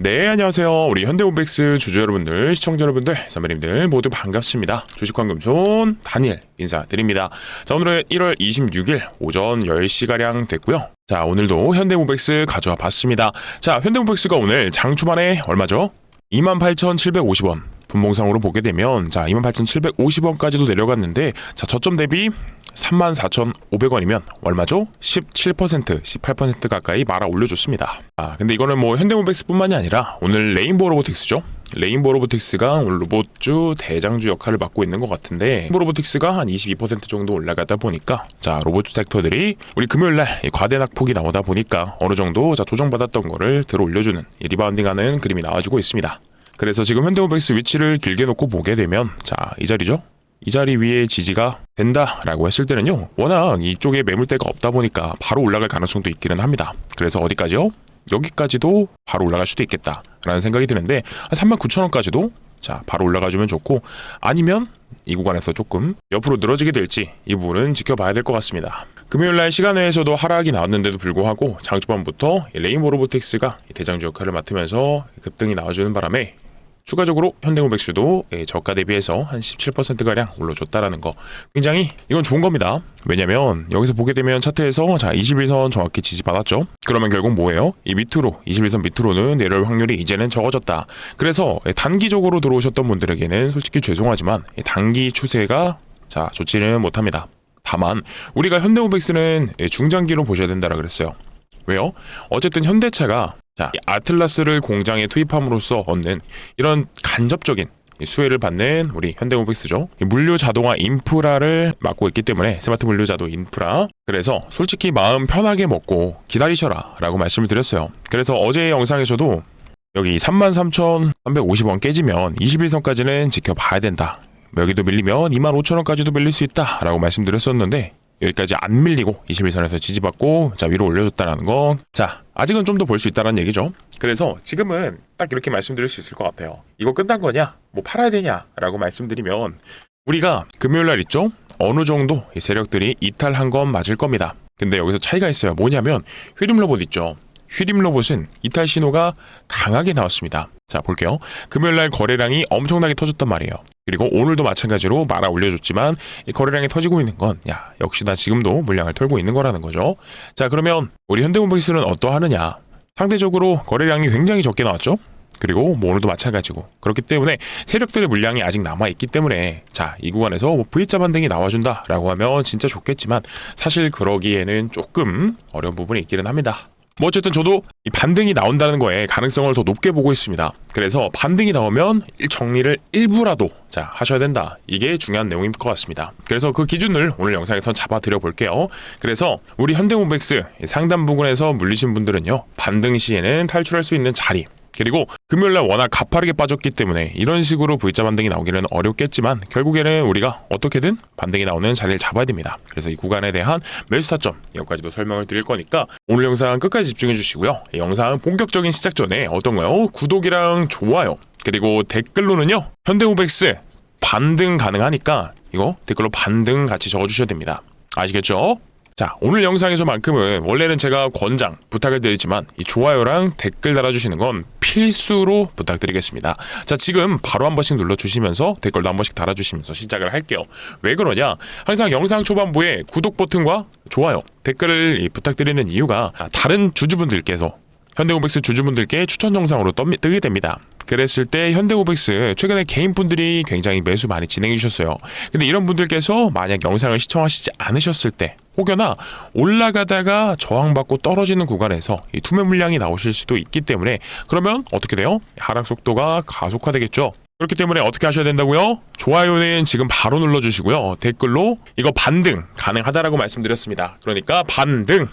네, 안녕하세요. 우리 현대모백스 주주 여러분들, 시청자 여러분들, 선배님들 모두 반갑습니다. 주식환금손 다니엘 인사드립니다. 자, 오늘은 1월 26일 오전 10시가량 됐고요. 자, 오늘도 현대모백스 가져와 봤습니다. 자, 현대모백스가 오늘 장 초반에 얼마죠? 28,750원. 분봉상으로 보게 되면 자 28,750원까지도 내려갔는데 자 저점 대비 34,500원이면 얼마죠? 17%, 18% 가까이 말아 올려줬습니다. 근데 이거는 뭐 현대모백스뿐만이 아니라 오늘 레인보우 로보틱스죠. 레인보우 로보틱스가 오늘 로봇주 대장주 역할을 맡고 있는 것 같은데 레인보우 로보틱스가 한 22% 정도 올라가다 보니까 자 로봇주 섹터들이 우리 금요일날 과대 낙폭이 나오다 보니까 어느 정도 자 조정받았던 거를 들어 올려주는 리바운딩하는 그림이 나와주고 있습니다. 그래서 지금 현대모백스 위치를 길게 놓고 보게 되면 자 이 자리죠. 이 자리 위에 지지가 된다라고 했을 때는요 워낙 이쪽에 매물대가 없다 보니까 바로 올라갈 가능성도 있기는 합니다. 그래서 어디까지요? 여기까지도 바로 올라갈 수도 있겠다라는 생각이 드는데 한 39,000원까지도 자 바로 올라가주면 좋고 아니면 이 구간에서 조금 옆으로 늘어지게 될지 이 부분은 지켜봐야 될 것 같습니다. 금요일날 시간 외에서도 하락이 나왔는데도 불구하고 장초반부터 레인보우 로보틱스가 대장주 역할을 맡으면서 급등이 나와주는 바람에 추가적으로 현대모백스도 저가 대비해서 한 17%가량 올라줬다라는 거 굉장히 이건 좋은 겁니다. 왜냐면 여기서 보게 되면 차트에서 자 21선 정확히 지지받았죠. 그러면 결국 뭐예요? 이 밑으로 21선 밑으로는 내려올 확률이 이제는 적어졌다. 그래서 단기적으로 들어오셨던 분들에게는 솔직히 죄송하지만 단기 추세가 자 좋지는 못합니다. 다만 우리가 현대모백스는 중장기로 보셔야 된다라 그랬어요. 왜요? 어쨌든 현대차가 자, 아틀라스를 공장에 투입함으로써 얻는 이런 간접적인 수혜를 받는 우리 현대모백스죠. 물류 자동화 인프라를 맡고 있기 때문에 스마트 물류 자동 인프라. 그래서 솔직히 마음 편하게 먹고 기다리셔라 라고 말씀을 드렸어요. 그래서 어제 영상에서도 여기 33,350원 깨지면 21선까지는 지켜봐야 된다. 여기도 밀리면 25,000원까지도 밀릴 수 있다 라고 말씀드렸었는데 여기까지 안 밀리고 21선에서 지지받고 자 위로 올려줬다는 거. 자 아직은 좀 더 볼 수 있다는 얘기죠. 그래서 지금은 딱 이렇게 말씀드릴 수 있을 것 같아요. 이거 끝난 거냐? 뭐 팔아야 되냐? 라고 말씀드리면 우리가 금요일날 있죠? 어느 정도 이 세력들이 이탈한 건 맞을 겁니다. 근데 여기서 차이가 있어요. 뭐냐면 휘림 로봇 있죠? 휘림 로봇은 이탈 신호가 강하게 나왔습니다. 자 볼게요. 금요일날 거래량이 엄청나게 터졌단 말이에요. 그리고 오늘도 마찬가지로 말아 올려줬지만 이 거래량이 터지고 있는 건 야 역시나 지금도 물량을 털고 있는 거라는 거죠. 자 그러면 우리 현대모백스는 어떠하느냐? 상대적으로 거래량이 굉장히 적게 나왔죠. 그리고 뭐 오늘도 마찬가지고 그렇기 때문에 세력들의 물량이 아직 남아있기 때문에 자 이 구간에서 뭐 V자 반등이 나와준다 라고 하면 진짜 좋겠지만 사실 그러기에는 조금 어려운 부분이 있기는 합니다. 뭐 어쨌든 저도 이 반등이 나온다는 거에 가능성을 더 높게 보고 있습니다. 그래서 반등이 나오면 정리를 일부라도 자 하셔야 된다. 이게 중요한 내용인 것 같습니다. 그래서 그 기준을 오늘 영상에서 잡아드려 볼게요. 그래서 우리 현대모백스 상단 부근에서 물리신 분들은요 반등 시에는 탈출할 수 있는 자리 그리고 금요일날 워낙 가파르게 빠졌기 때문에 이런 식으로 V자 반등이 나오기는 어렵겠지만 결국에는 우리가 어떻게든 반등이 나오는 자리를 잡아야 됩니다. 그래서 이 구간에 대한 매수 타점 여기까지도 설명을 드릴 거니까 오늘 영상 끝까지 집중해 주시고요. 이 영상 본격적인 시작 전에 어떤가요? 구독이랑 좋아요 그리고 댓글로는요 현대모백스 반등 가능하니까 이거 댓글로 반등 같이 적어주셔야 됩니다. 아시겠죠? 자 오늘 영상에서만큼은 원래는 제가 권장 부탁을 드리지만 이 좋아요랑 댓글 달아주시는 건 필수로 부탁드리겠습니다. 자 지금 바로 한 번씩 눌러주시면서 댓글도 한 번씩 달아주시면서 시작을 할게요. 왜 그러냐 항상 영상 초반부에 구독 버튼과 좋아요 댓글을 부탁드리는 이유가 다른 주주분들께서 현대모백스 주주분들께 추천 영상으로 뜨게 됩니다. 그랬을 때 현대모백스 최근에 개인분들이 굉장히 매수 많이 진행해 주셨어요. 근데 이런 분들께서 만약 영상을 시청하시지 않으셨을 때 혹여나 올라가다가 저항받고 떨어지는 구간에서 이 투매 물량이 나오실 수도 있기 때문에 그러면 어떻게 돼요? 하락 속도가 가속화되겠죠. 그렇기 때문에 어떻게 하셔야 된다고요? 좋아요는 지금 바로 눌러주시고요. 댓글로 이거 반등 가능하다라고 말씀드렸습니다. 그러니까 반등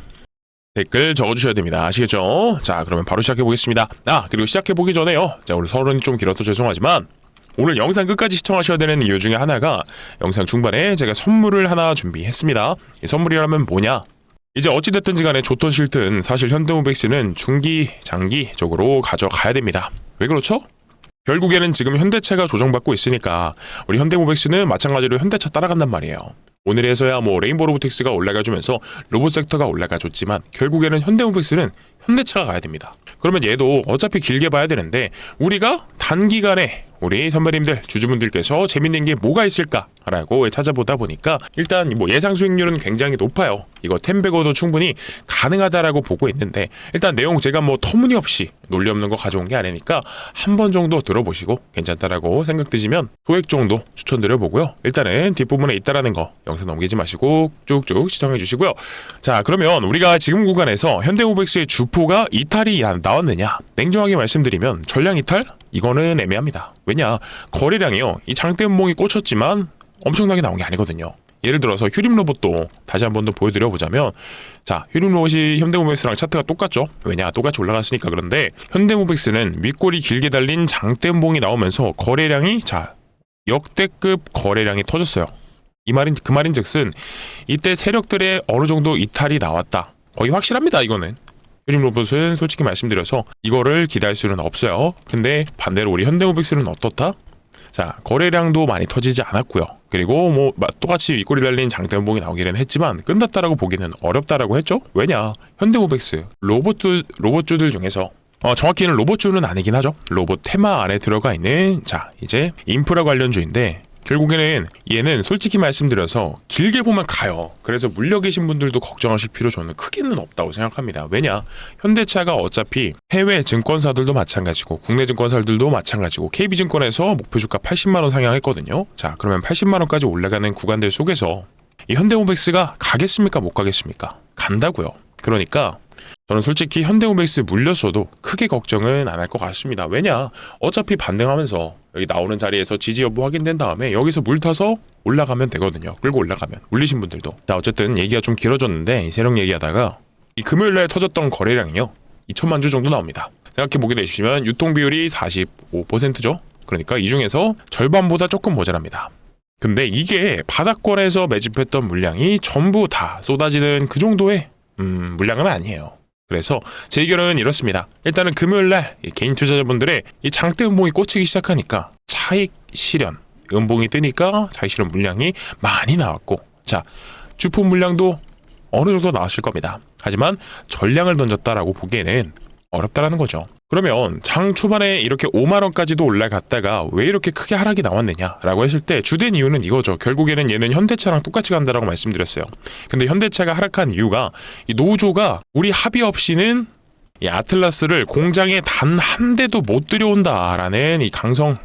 댓글 적어주셔야 됩니다. 아시겠죠? 자 그러면 바로 시작해보겠습니다. 그리고 시작해보기 전에요 자 오늘 서론이 좀 길어서 죄송하지만 오늘 영상 끝까지 시청하셔야 되는 이유 중에 하나가 영상 중반에 제가 선물을 하나 준비했습니다. 이 선물이라면 뭐냐 이제 어찌됐든지 간에 좋든 싫든 사실 현대모백스는 중기 장기적으로 가져가야 됩니다. 왜 그렇죠? 결국에는 지금 현대차가 조정받고 있으니까 우리 현대모백스는 마찬가지로 현대차 따라간단 말이에요. 오늘에서야 뭐 레인보우 로보틱스가 올라가주면서 로봇 섹터가 올라가줬지만 결국에는 현대모백스는 현대차가 가야 됩니다. 그러면 얘도 어차피 길게 봐야 되는데 우리가 단기간에 우리 선배님들 주주분들께서 재밌는 게 뭐가 있을까라고 찾아보다 보니까 일단 뭐 예상 수익률은 굉장히 높아요. 이거 텐베고도 충분히 가능하다라고 보고 있는데 일단 내용 제가 뭐 터무니없이 논리 없는 거 가져온 게 아니니까 한 번 정도 들어보시고 괜찮다라고 생각 드시면 소액 정도 추천드려보고요. 일단은 뒷부분에 있다라는 거 영상 넘기지 마시고 쭉쭉 시청해 주시고요. 자, 그러면 우리가 지금 구간에서 현대모백스의 주포가 이탈이 나왔느냐, 냉정하게 말씀드리면 전량 이탈? 이거는 애매합니다. 왜냐, 거래량이요, 이 장대음봉이 꽂혔지만 엄청나게 나온 게 아니거든요. 예를 들어서 휴림 로봇도 다시 한 번 더 보여드려 보자면, 자, 휴림 로봇이 현대모백스랑 차트가 똑같죠. 왜냐, 똑같이 올라갔으니까. 그런데 현대모백스는 윗골이 길게 달린 장대음봉이 나오면서 거래량이, 자, 역대급 거래량이 터졌어요. 이 말인 그 말인즉슨 이때 세력들의 어느 정도 이탈이 나왔다, 거의 확실합니다. 이거는 휴림 로봇은 솔직히 말씀드려서 이거를 기대할 수는 없어요. 근데 반대로 우리 현대모백스는 어떻다? 자, 거래량도 많이 터지지 않았고요. 그리고 뭐 똑같이 윗골이 달린 장대음봉이 나오기는 했지만 끝났다라고 보기는 어렵다라고 했죠. 왜냐, 현대모백스 로봇주들 중에서 정확히는 로봇주는 아니긴 하죠. 로봇 테마 안에 들어가 있는, 자, 이제 인프라 관련주인데 결국에는 얘는 솔직히 말씀드려서 길게 보면 가요. 그래서 물려 계신 분들도 걱정하실 필요 저는 크게는 없다고 생각합니다. 왜냐, 현대차가 어차피 해외 증권사들도 마찬가지고 국내 증권사들도 마찬가지고 KB증권에서 목표주가 80만원 상향했거든요. 자, 그러면 80만원까지 올라가는 구간들 속에서 이 현대모백스가 가겠습니까, 못 가겠습니까? 간다고요. 그러니까 저는 솔직히 현대모백스 물렸어도 크게 걱정은 안 할 것 같습니다. 왜냐, 어차피 반등하면서 여기 나오는 자리에서 지지 여부 확인된 다음에 여기서 물 타서 올라가면 되거든요. 끌고 올라가면, 물리신 분들도. 자, 어쨌든 얘기가 좀 길어졌는데 이 세력 얘기하다가 이 금요일날 터졌던 거래량이요, 2천만 주 정도 나옵니다. 생각해보게 되시면 유통 비율이 45%죠. 그러니까 이 중에서 절반보다 조금 모자랍니다. 근데 이게 바닥권에서 매집했던 물량이 전부 다 쏟아지는 그 정도의 물량은 아니에요. 그래서 제 의견은 이렇습니다. 일단은 금요일날 개인 투자자분들의 이 장대 음봉이 꽂히기 시작하니까 차익 실현, 음봉이 뜨니까 차익 실현 물량이 많이 나왔고, 자, 주포 물량도 어느 정도 나왔을 겁니다. 하지만 전량을 던졌다라고 보기에는 어렵다라는 거죠. 그러면 장 초반에 이렇게 5만원까지도 올라갔다가 왜 이렇게 크게 하락이 나왔느냐라고 했을 때 주된 이유는 이거죠. 결국에는 얘는 현대차랑 똑같이 간다라고 말씀드렸어요. 근데 현대차가 하락한 이유가 이 노조가 우리 합의 없이는 이 아틀라스를 공장에 단 한 대도 못 들여온다라는 이 강성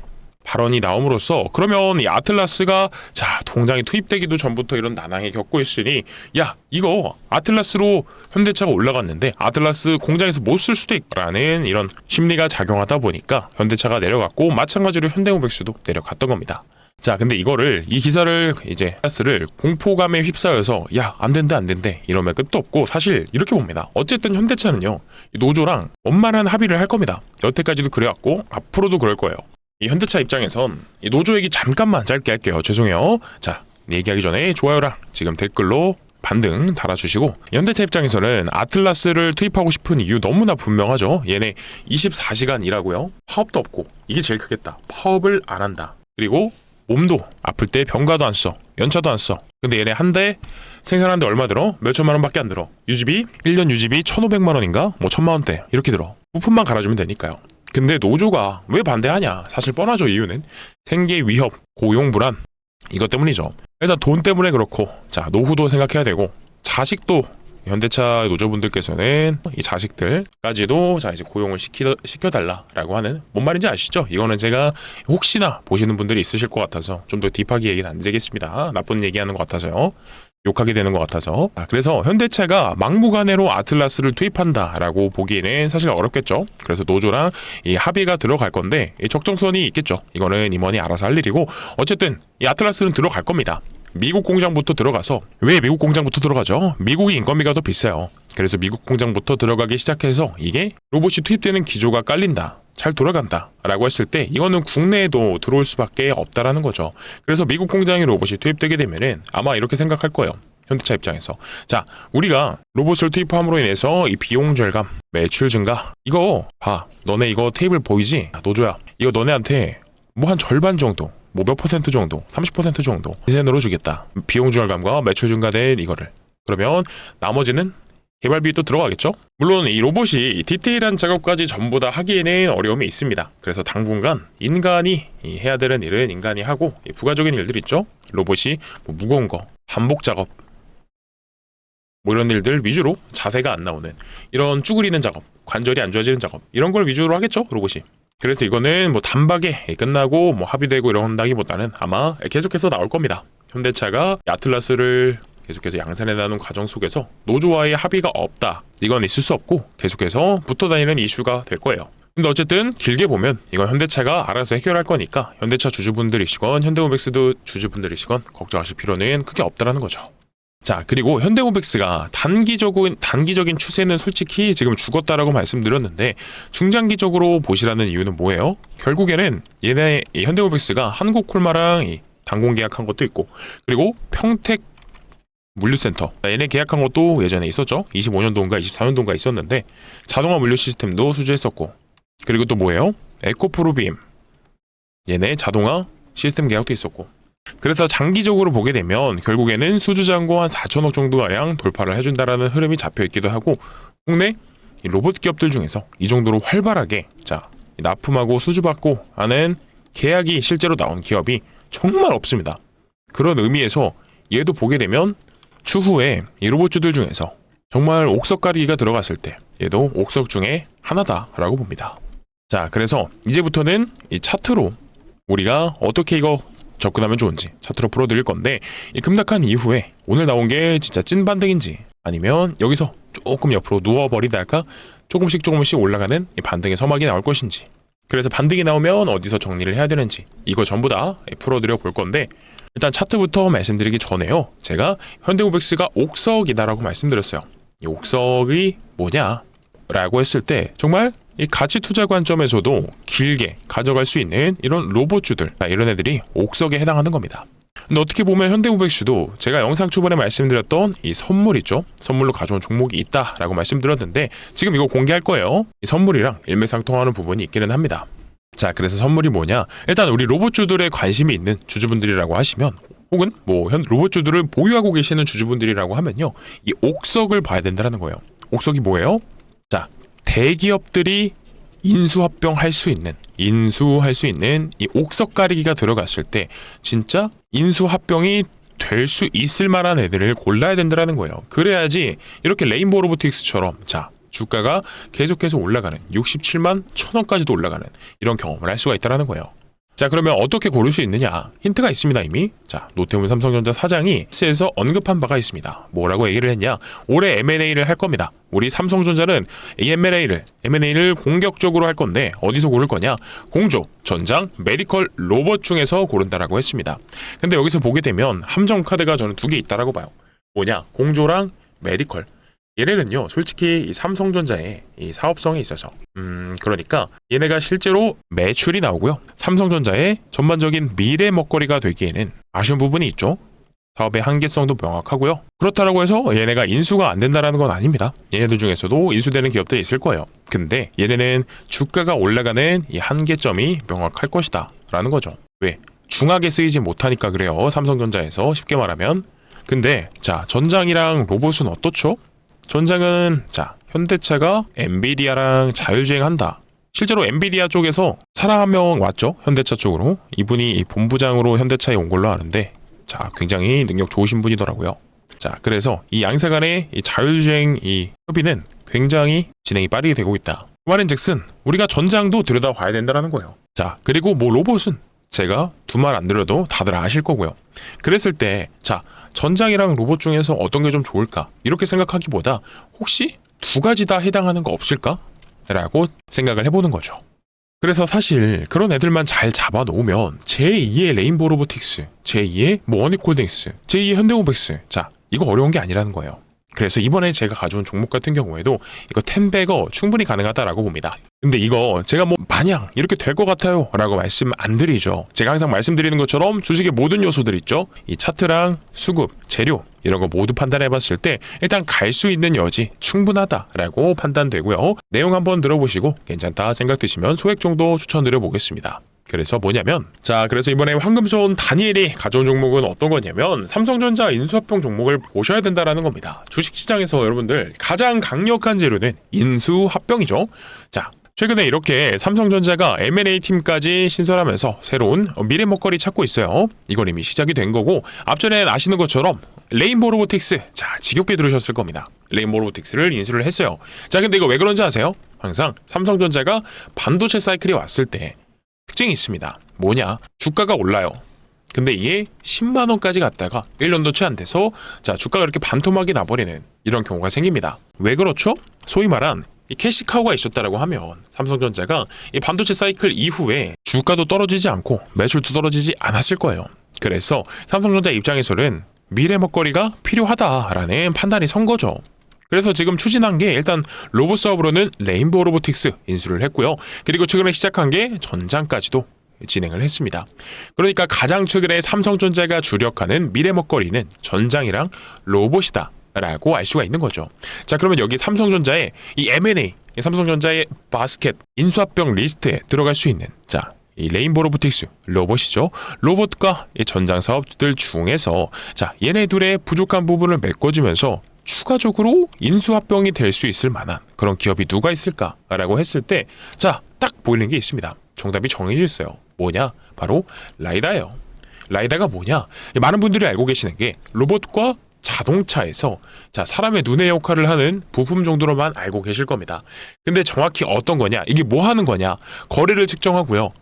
발언이 나옴으로써, 그러면 이 아틀라스가, 자, 공장에 투입되기도 전부터 이런 난항에 겪고 있으니, 야, 이거 아틀라스로 현대차가 올라갔는데 아틀라스 공장에서 못 쓸 수도 있다라는 이런 심리가 작용하다 보니까 현대차가 내려갔고, 마찬가지로 현대모백스도 내려갔던 겁니다. 자, 근데 이거를, 이 기사를 이제 아틀라스를 공포감에 휩싸여서 야, 안 된대 이러면 끝도 없고, 사실 이렇게 봅니다. 어쨌든 현대차는요, 이 노조랑 원만한 합의를 할 겁니다. 여태까지도 그래왔고 앞으로도 그럴 거예요. 이 현대차 입장에선 이 노조 얘기 잠깐만 짧게 할게요. 죄송해요. 자, 얘기하기 전에 좋아요랑 지금 댓글로 반등 달아주시고, 현대차 입장에서는 아틀라스를 투입하고 싶은 이유 너무나 분명하죠. 얘네 24시간 일하고요, 파업도 없고, 이게 제일 크겠다. 파업을 안 한다. 그리고 몸도 아플 때 병가도 안 써, 연차도 안 써. 근데 얘네 한 대 생산하는데 얼마 들어? 몇천만 원밖에 안 들어. 유지비 1년 유지비 1,500만 원인가? 뭐 1,000만 원대 이렇게 들어. 부품만 갈아주면 되니까요. 근데 노조가 왜 반대하냐? 사실 뻔하죠. 이유는 생계 위협, 고용 불안, 이것 때문이죠. 일단 돈 때문에 그렇고, 자, 노후도 생각해야 되고, 자식도, 현대차 노조분들께서는 이 자식들까지도 자, 이제 고용을 시켜달라라고 하는, 뭔 말인지 아시죠? 이거는 제가 혹시나 보시는 분들이 있으실 것 같아서 좀 더 딥하게 얘기는 안 드리겠습니다. 나쁜 얘기하는 것 같아서요. 욕하게 되는 것 같아서. 그래서 현대차가 막무가내로 아틀라스를 투입한다라고 보기에는 사실 어렵겠죠. 그래서 노조랑 이 합의가 들어갈 건데 이 적정선이 있겠죠. 이거는 임원이 알아서 할 일이고, 어쨌든 이 아틀라스는 들어갈 겁니다. 미국 공장부터 들어가서, 왜 미국 공장부터 들어가죠? 미국이 인건비가 더 비싸요. 그래서 미국 공장부터 들어가기 시작해서 이게 로봇이 투입되는 기조가 깔린다, 잘 돌아간다 라고 했을 때 이거는 국내에도 들어올 수밖에 없다라는 거죠. 그래서 미국 공장에 로봇이 투입되게 되면은 아마 이렇게 생각할 거예요. 현대차 입장에서, 자, 우리가 로봇을 투입함으로 인해서 이 비용 절감, 매출 증가, 이거 봐, 너네 이거 테이블 보이지? 노조야, 이거 너네한테 뭐 한 절반 정도, 뭐 몇 퍼센트 정도, 30% 정도 인센으로 주겠다. 비용 절감과 매출 증가된 이거를. 그러면 나머지는 개발비 또 들어가겠죠? 물론 이 로봇이 디테일한 작업까지 전부 다 하기에는 어려움이 있습니다. 그래서 당분간 인간이 해야 되는 일은 인간이 하고 부가적인 일들 있죠? 로봇이 뭐 무거운 거, 반복 작업 뭐 이런 일들 위주로 자세가 안 나오는 이런 쭈그리는 작업, 관절이 안 좋아지는 작업 이런 걸 위주로 하겠죠? 로봇이. 그래서 이거는 뭐 단박에 끝나고 뭐 합의되고 이런다기보다는 아마 계속해서 나올 겁니다. 현대차가 아틀라스를 계속해서 양산해 나가는 과정 속에서 노조와의 합의가 없다. 이건 있을 수 없고 계속해서 붙어 다니는 이슈가 될 거예요. 근데 어쨌든 길게 보면 이건 현대차가 알아서 해결할 거니까 현대차 주주분들이시건 현대모백스도 주주분들이시건 걱정하실 필요는 크게 없다라는 거죠. 자, 그리고 현대모백스가 단기적인 추세는 솔직히 지금 죽었다라고 말씀드렸는데 중장기적으로 보시라는 이유는 뭐예요? 결국에는 얘네 현대모백스가 한국콜마랑 단공 계약한 것도 있고 그리고 평택 물류센터 얘네 계약한 것도 예전에 있었죠. 25년도인가 24년도인가 있었는데 자동화 물류 시스템도 수주했었고 그리고 또 뭐예요? 에코프로빔 얘네 자동화 시스템 계약도 있었고 그래서 장기적으로 보게 되면 결국에는 수주잔고 한 4천억 정도가량 돌파를 해준다라는 흐름이 잡혀있기도 하고 국내 로봇 기업들 중에서 이 정도로 활발하게 납품하고 수주받고 하는 계약이 실제로 나온 기업이 정말 없습니다. 그런 의미에서 얘도 보게 되면 추후에 이 로봇주들 중에서 정말 옥석 가리기가 들어갔을 때 얘도 옥석 중에 하나다라고 봅니다. 자, 그래서 이제부터는 이 차트로 우리가 어떻게 이거 접근하면 좋은지 차트로 풀어드릴 건데 이 급락한 이후에 오늘 나온 게 진짜 찐 반등인지 아니면 여기서 조금 옆으로 누워버리다가 조금씩 올라가는 이 반등의 서막이 나올 것인지 그래서 반등이 나오면 어디서 정리를 해야 되는지 이거 전부 다 풀어드려 볼 건데 일단 차트부터 말씀드리기 전에요. 제가 현대모백스가 옥석이다라고 말씀드렸어요. 이 옥석이 뭐냐? 라고 했을 때 정말 이 가치 투자 관점에서도 길게 가져갈 수 있는 이런 로봇주들 이런 애들이 옥석에 해당하는 겁니다. 근데 어떻게 보면 현대모백스도 제가 영상 초반에 말씀드렸던 이 선물 있죠? 선물로 가져온 종목이 있다라고 말씀드렸는데 지금 이거 공개할 거예요. 이 선물이랑 일맥상통하는 부분이 있기는 합니다. 자, 그래서 선물이 뭐냐? 일단 우리 로봇주들에 관심이 있는 주주분들이라고 하시면 혹은 뭐 로봇주들을 보유하고 계시는 주주분들이라고 하면요. 이 옥석을 봐야 된다는 거예요. 옥석이 뭐예요? 자, 대기업들이 인수할 수 있는 이 옥석 가리기가 들어갔을 때 진짜 인수합병이 될 수 있을 만한 애들을 골라야 된다는 거예요. 그래야지 이렇게 레인보우 로보틱스처럼 주가가 계속해서 올라가는 67만 1,000원까지도 올라가는 이런 경험을 할 수가 있다는 거예요. 자, 그러면 어떻게 고를 수 있느냐? 힌트가 있습니다, 이미. 자, 노태우 삼성전자 사장이 S에서 언급한 바가 있습니다. 뭐라고 얘기를 했냐? 올해 M&A를 할 겁니다. 우리 삼성전자는 이 M&A를 공격적으로 할 건데 어디서 고를 거냐? 공조, 전장, 메디컬, 로봇 중에서 고른다라고 했습니다. 근데 여기서 보게 되면 함정 카드가 저는 두 개 있다라고 봐요. 뭐냐? 공조랑 메디컬. 얘네는요, 솔직히 이 삼성전자의 이 사업성에 있어서 그러니까 얘네가 실제로 매출이 나오고요. 삼성전자의 전반적인 미래 먹거리가 되기에는 아쉬운 부분이 있죠. 사업의 한계성도 명확하고요. 그렇다고 해서 얘네가 인수가 안 된다는 건 아닙니다. 얘네들 중에서도 인수되는 기업들이 있을 거예요. 근데 얘네는 주가가 올라가는 이 한계점이 명확할 것이다 라는 거죠. 왜? 중하게 쓰이지 못하니까 그래요. 삼성전자에서 쉽게 말하면. 근데 전장이랑 로봇은 어떻죠? 전장은 현대차가 엔비디아랑 자율주행한다. 실제로 엔비디아 쪽에서 사람 한 명 왔죠. 현대차 쪽으로. 이분이 본부장으로 현대차에 온 걸로 아는데 굉장히 능력 좋으신 분이더라고요. 그래서 이 양사 간의 이 자율주행 이 협의는 굉장히 진행이 빠르게 되고 있다. 그 말인즉슨 우리가 전장도 들여다봐야 된다는 거예요. 그리고 뭐 로봇은 제가 두 말 안 들어도 다들 아실 거고요. 그랬을 때 전장이랑 로봇 중에서 어떤 게 좀 좋을까? 이렇게 생각하기보다 혹시 두 가지 다 해당하는 거 없을까? 라고 생각을 해보는 거죠. 그래서 사실 그런 애들만 잘 잡아놓으면 제2의 레인보우 로보틱스, 제2의 원익홀딩스, 제2의 현대모백스 이거 어려운 게 아니라는 거예요. 그래서 이번에 제가 가져온 종목 같은 경우에도 이거 10배거 충분히 가능하다라고 봅니다. 근데 이거 제가 뭐 마냥 이렇게 될 것 같아요 라고 말씀 안 드리죠. 제가 항상 말씀드리는 것처럼 주식의 모든 요소들 있죠. 이 차트랑 수급, 재료 이런 거 모두 판단해 봤을 때 일단 갈 수 있는 여지 충분하다라고 판단되고요. 내용 한번 들어보시고 괜찮다 생각 드시면 소액 정도 추천드려 보겠습니다. 그래서 뭐냐면, 그래서 이번에 황금손 다니엘이 가져온 종목은 어떤 거냐면 삼성전자 인수합병 종목을 보셔야 된다라는 겁니다. 주식시장에서 여러분들 가장 강력한 재료는 인수합병이죠. 최근에 이렇게 삼성전자가 M&A 팀까지 신설하면서 새로운 미래 먹거리 찾고 있어요. 이건 이미 시작이 된 거고, 앞전에 아시는 것처럼 레인보우 로보틱스, 지겹게 들으셨을 겁니다. 레인보우 로보틱스를 인수를 했어요. 근데 이거 왜 그런지 아세요? 항상 삼성전자가 반도체 사이클이 왔을 때 특징이 있습니다. 뭐냐? 주가가 올라요. 근데 이게 10만 원까지 갔다가 1년도 채 안 돼서 주가가 이렇게 반토막이 나버리는 이런 경우가 생깁니다. 왜 그렇죠? 소위 말한 이 캐시카우가 있었다라고 하면 삼성전자가 이 반도체 사이클 이후에 주가도 떨어지지 않고 매출도 떨어지지 않았을 거예요. 그래서 삼성전자 입장에서는 미래 먹거리가 필요하다라는 판단이 선 거죠. 그래서 지금 추진한 게 일단 로봇 사업으로는 레인보우 로보틱스 인수를 했고요. 그리고 최근에 시작한 게 전장까지도 진행을 했습니다. 그러니까 가장 최근에 삼성전자가 주력하는 미래 먹거리는 전장이랑 로봇이다 라고 알 수가 있는 거죠. 그러면 여기 삼성전자의 이 M&A, 삼성전자의 바스켓 인수합병 리스트에 들어갈 수 있는 이 레인보우 로보틱스 로봇이죠. 로봇과 이 전장 사업들 중에서 얘네 둘의 부족한 부분을 메꿔주면서 추가적으로 인수합병이 될 수 있을 만한 그런 기업이 누가 있을까라고 했을 때 딱 보이는 게 있습니다. 정답이 정해져 있어요. 뭐냐? 바로 라이다예요. 라이다가 뭐냐? 많은 분들이 알고 계시는 게 로봇과 자동차에서 사람의 눈의 역할을 하는 부품 정도로만 알고 계실 겁니다. 근데 정확히 어떤 거냐? 이게 뭐 하는 거냐? 거리를 측정하고요.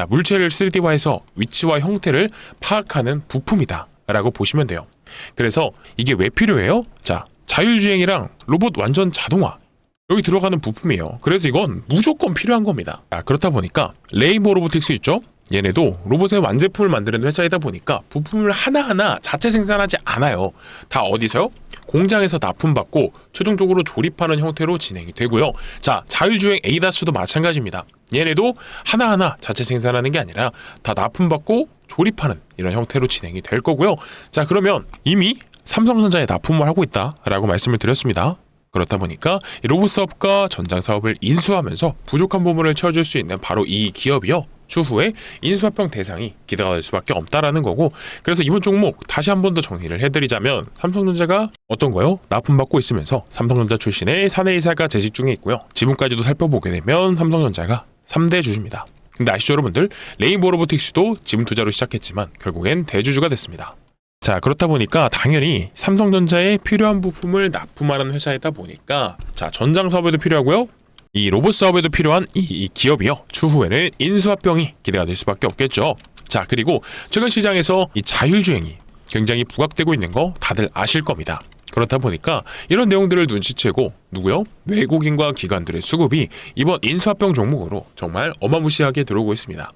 물체를 3D화해서 위치와 형태를 파악하는 부품이다 라고 보시면 돼요. 그래서 이게 왜 필요해요? 자율주행이랑 로봇 완전 자동화 여기 들어가는 부품이에요. 그래서 이건 무조건 필요한 겁니다. 그렇다 보니까 레인보우 로보틱스 있죠? 얘네도 로봇의 완제품을 만드는 회사이다 보니까 부품을 하나하나 자체 생산하지 않아요. 다 어디서요? 공장에서 납품받고 최종적으로 조립하는 형태로 진행이 되고요. 자율주행 ADAS도 마찬가지입니다. 얘네도 하나하나 자체 생산하는 게 아니라 다 납품받고 조립하는 이런 형태로 진행이 될 거고요. 그러면 이미 삼성전자에 납품을 하고 있다라고 말씀을 드렸습니다. 그렇다 보니까 로봇 사업과 전장 사업을 인수하면서 부족한 부분을 채워줄 수 있는 바로 이 기업이요. 추후에 인수합병 대상이 기대가 될 수밖에 없다라는 거고, 그래서 이번 종목 다시 한 번 더 정리를 해드리자면 삼성전자가 어떤 거요? 납품받고 있으면서 삼성전자 출신의 사내이사가 재직 중에 있고요. 지분까지도 살펴보게 되면 삼성전자가 3대 주주입니다. 근데 아시죠 여러분들? 레인보우 로보틱스도 지분 투자로 시작했지만 결국엔 대주주가 됐습니다. 그렇다 보니까 당연히 삼성전자에 필요한 부품을 납품하는 회사이다 보니까 전장 사업에도 필요하고요. 이 로봇 사업에도 필요한 이 기업이요. 추후에는 인수합병이 기대가 될 수밖에 없겠죠. 그리고 최근 시장에서 이 자율주행이 굉장히 부각되고 있는 거 다들 아실 겁니다. 그렇다 보니까 이런 내용들을 눈치채고 누구요? 외국인과 기관들의 수급이 이번 인수합병 종목으로 정말 어마무시하게 들어오고 있습니다.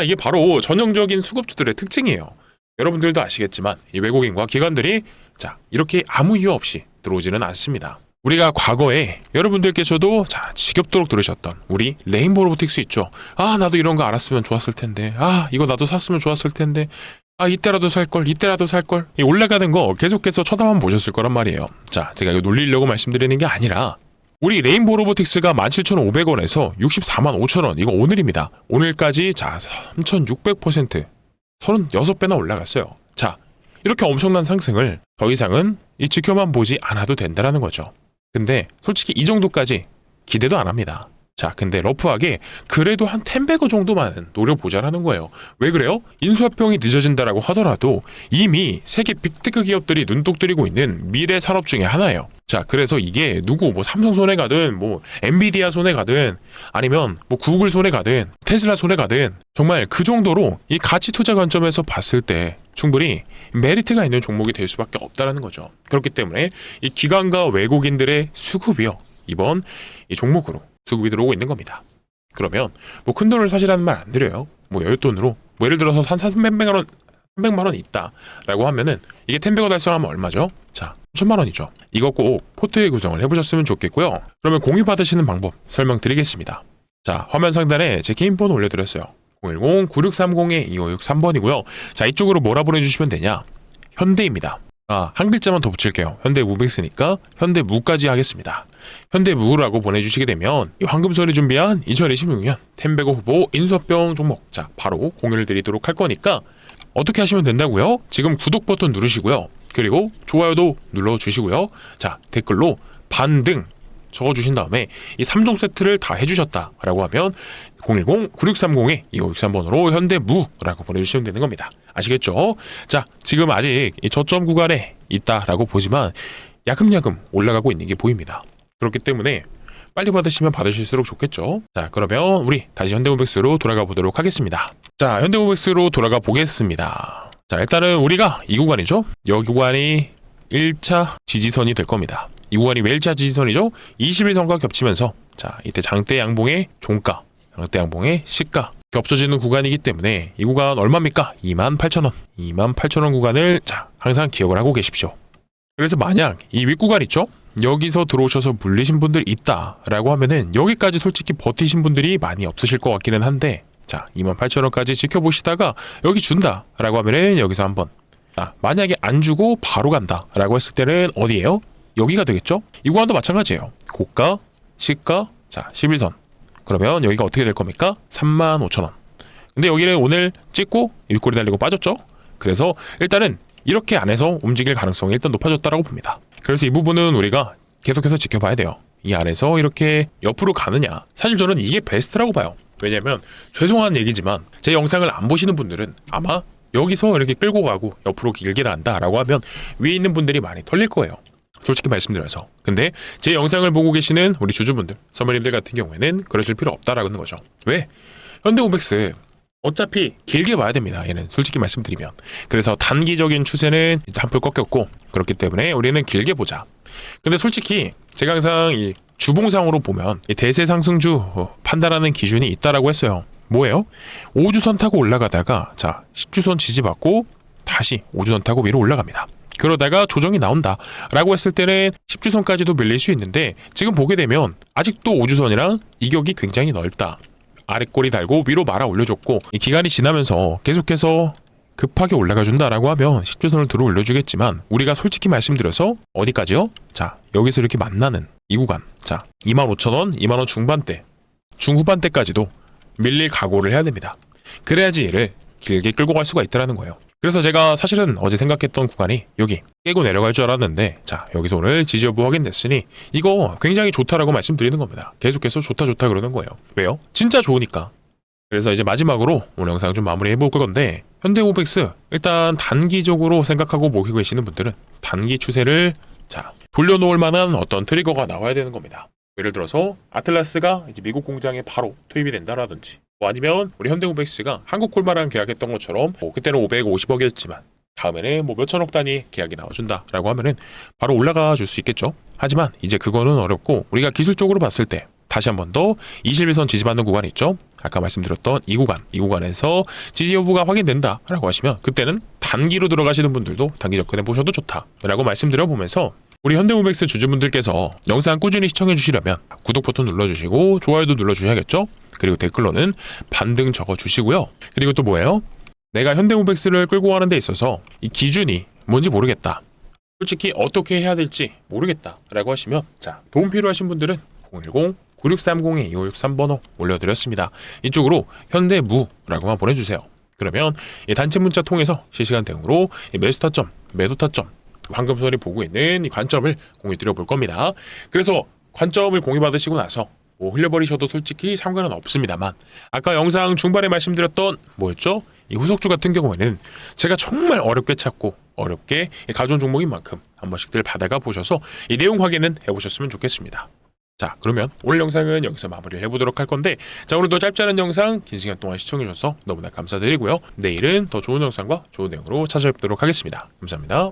이게 바로 전형적인 수급주들의 특징이에요. 여러분들도 아시겠지만 이 외국인과 기관들이 이렇게 아무 이유 없이 들어오지는 않습니다. 우리가 과거에 여러분들께서도 지겹도록 들으셨던 우리 레인보우 로보틱스 있죠. 나도 이런 거 알았으면 좋았을 텐데, 이거 나도 샀으면 좋았을 텐데, 이때라도 살걸, 이때라도 살걸. 이 올라가는 거 계속해서 쳐다만 보셨을 거란 말이에요. 제가 이거 놀리려고 말씀드리는 게 아니라 우리 레인보우 로보틱스가 17,500원에서 64만 5천원, 이거 오늘입니다. 오늘까지 3,600% 36배나 올라갔어요. 이렇게 엄청난 상승을 더 이상은 지켜만 보지 않아도 된다는 거죠. 근데 솔직히 이 정도까지 기대도 안 합니다. 근데 러프하게 그래도 한 10배거 정도만 노려보자라는 거예요. 왜 그래요? 인수합병이 늦어진다라고 하더라도 이미 세계 빅테크 기업들이 눈독 들이고 있는 미래 산업 중에 하나예요. 그래서 이게 누구 삼성 손에 가든 엔비디아 손에 가든 아니면 구글 손에 가든 테슬라 손에 가든 정말 그 정도로 이 가치 투자 관점에서 봤을 때 충분히 메리트가 있는 종목이 될 수밖에 없다라는 거죠. 그렇기 때문에 이 기관과 외국인들의 수급이요. 이번 이 종목으로 수급이 들어오고 있는 겁니다. 그러면 큰 돈을 사시라는 말 안 드려요. 여윳돈으로 예를 들어서 한 300만 원 있다라고 하면은 이게 10배거 달성하면 얼마죠? 3천만 원이죠. 이거 꼭 포트에 구성을 해보셨으면 좋겠고요. 그러면 공유 받으시는 방법 설명드리겠습니다. 화면 상단에 제 개인 번호 올려드렸어요. 010-9630-2563번이고요. 이쪽으로 뭐라 보내주시면 되냐? 현대입니다. 한 글자만 더 붙일게요. 현대무백스니까 현대무까지 하겠습니다. 현대무라고 보내주시게 되면 이 황금설이 준비한 2026년 템베거 후보 인수합병 종목, 자 바로 공유를 드리도록 할 거니까 어떻게 하시면 된다고요? 지금 구독 버튼 누르시고요. 그리고 좋아요도 눌러주시고요. 자 댓글로 반등 적어주신 다음에 이 3종 세트를 다 해주셨다라고 하면 010-9630-2563번으로 현대무라고 보내주시면 되는 겁니다. 아시겠죠? 자, 지금 아직 이 저점 구간에 있다라고 보지만 야금야금 올라가고 있는 게 보입니다. 그렇기 때문에 빨리 받으시면 받으실수록 좋겠죠. 자, 그러면 우리 다시 현대무백스로 돌아가 보도록 하겠습니다. 자, 현대무백스로 돌아가 보겠습니다. 자, 일단은 우리가 이 구간이죠. 여기 구간이 1차 지지선이 될 겁니다. 이 구간이 왜 1차 지지선이죠? 21선과 겹치면서 자 이때 장대 양봉의 종가, 장대 양봉의 시가 겹쳐지는 구간이기 때문에 이 구간 얼마입니까? 28,000원 28,000원 구간을 자 항상 기억을 하고 계십시오. 그래서 만약 이 윗구간 있죠? 여기서 들어오셔서 물리신 분들이 있다라고 하면은 여기까지 솔직히 버티신 분들이 많이 없으실 것 같기는 한데 자 28,000원까지 지켜보시다가 여기 준다라고 하면은 여기서 한번 만약에 안 주고 바로 간다라고 했을 때는 어디예요? 여기가 되겠죠? 이 구간도 마찬가지예요. 고가, 시가, 자 11선. 그러면 여기가 어떻게 될 겁니까? 35,000원. 근데 여기를 오늘 찍고 윗꼬리 달리고 빠졌죠? 그래서 일단은 이렇게 안에서 움직일 가능성이 일단 높아졌다라고 봅니다. 그래서 이 부분은 우리가 계속해서 지켜봐야 돼요. 이 안에서 이렇게 옆으로 가느냐. 사실 저는 이게 베스트라고 봐요. 왜냐면 죄송한 얘기지만 제 영상을 안 보시는 분들은 아마 여기서 이렇게 끌고 가고 옆으로 길게 간다라고 하면 위에 있는 분들이 많이 털릴 거예요. 솔직히 말씀드려서. 근데 제 영상을 보고 계시는 우리 주주분들, 선배님들 같은 경우에는 그러실 필요 없다라는 거죠. 왜? 현대오백스 어차피 길게 봐야 됩니다. 얘는 솔직히 말씀드리면. 그래서 단기적인 추세는 이제 한풀 꺾였고 그렇기 때문에 우리는 길게 보자. 근데 솔직히 제가 항상 이 주봉상으로 보면 이 대세 상승주 판단하는 기준이 있다라고 했어요. 뭐예요? 5주선 타고 올라가다가 자 10주선 지지받고 다시 5주선 타고 위로 올라갑니다. 그러다가 조정이 나온다 라고 했을 때는 10주선까지도 밀릴 수 있는데 지금 보게 되면 아직도 5주선이랑 이격이 굉장히 넓다. 아랫꼬리 달고 위로 말아 올려줬고 이 기간이 지나면서 계속해서 급하게 올라가 준다라고 하면 10주선을 들어 올려주겠지만 우리가 솔직히 말씀드려서 어디까지요? 자 여기서 이렇게 만나는 이 구간 자 25,000원, 2만원 중반대 중후반대까지도 밀릴 각오를 해야 됩니다. 그래야지 얘를 길게 끌고 갈 수가 있다는 거예요. 그래서 제가 사실은 어제 생각했던 구간이 여기 깨고 내려갈 줄 알았는데 자 여기서 오늘 지지 여부 확인됐으니 이거 굉장히 좋다라고 말씀드리는 겁니다. 계속해서 좋다 그러는 거예요. 왜요? 진짜 좋으니까. 그래서 이제 마지막으로 오늘 영상 좀 마무리 해볼 건데 현대오백스 일단 단기적으로 생각하고 보고 계시는 분들은 단기 추세를 자 돌려놓을 만한 어떤 트리거가 나와야 되는 겁니다. 예를 들어서 아틀라스가 이제 미국 공장에 바로 투입이 된다라든지 뭐 아니면 우리 현대오백스가 한국콜마랑 계약했던 것처럼 뭐 그때는 550억이었지만 다음에는 뭐 몇천억 단위 계약이 나와준다라고 하면은 바로 올라가 줄 수 있겠죠. 하지만 이제 그거는 어렵고 우리가 기술적으로 봤을 때 다시 한 번 더 21선 지지받는 구간이 있죠. 아까 말씀드렸던 이 구간에서 지지 여부가 확인된다라고 하시면 그때는 단기로 들어가시는 분들도 단기 접근해 보셔도 좋다라고 말씀드려 보면서 우리 현대오백스 주주분들께서 영상 꾸준히 시청해 주시려면 구독 버튼 눌러주시고 좋아요도 눌러주셔야겠죠. 그리고 댓글로는 반등 적어주시고요. 그리고 또 뭐예요? 내가 현대오백스를 끌고 가는 데 있어서 이 기준이 뭔지 모르겠다. 솔직히 어떻게 해야 될지 모르겠다 라고 하시면 자 도움 필요하신 분들은 010-9630-2563번호 올려드렸습니다. 이쪽으로 현대무라고만 보내주세요. 그러면 이 단체 문자 통해서 실시간 대응으로 이 매수 타점, 매도 타점 황금선이 보고 있는 이 관점을 공유 드려 볼 겁니다. 그래서 관점을 공유 받으시고 나서 뭐 흘려버리셔도 솔직히 상관은 없습니다만 아까 영상 중반에 말씀드렸던 뭐였죠? 이 후속주 같은 경우에는 제가 정말 어렵게 찾고 어렵게 가져온 종목인 만큼 한 번씩들 받아가 보셔서 이 내용 확인은 해보셨으면 좋겠습니다. 자 그러면 오늘 영상은 여기서 마무리를 해보도록 할 건데 자 오늘도 짧지 않은 영상 긴 시간 동안 시청해주셔서 너무나 감사드리고요. 내일은 더 좋은 영상과 좋은 내용으로 찾아뵙도록 하겠습니다. 감사합니다.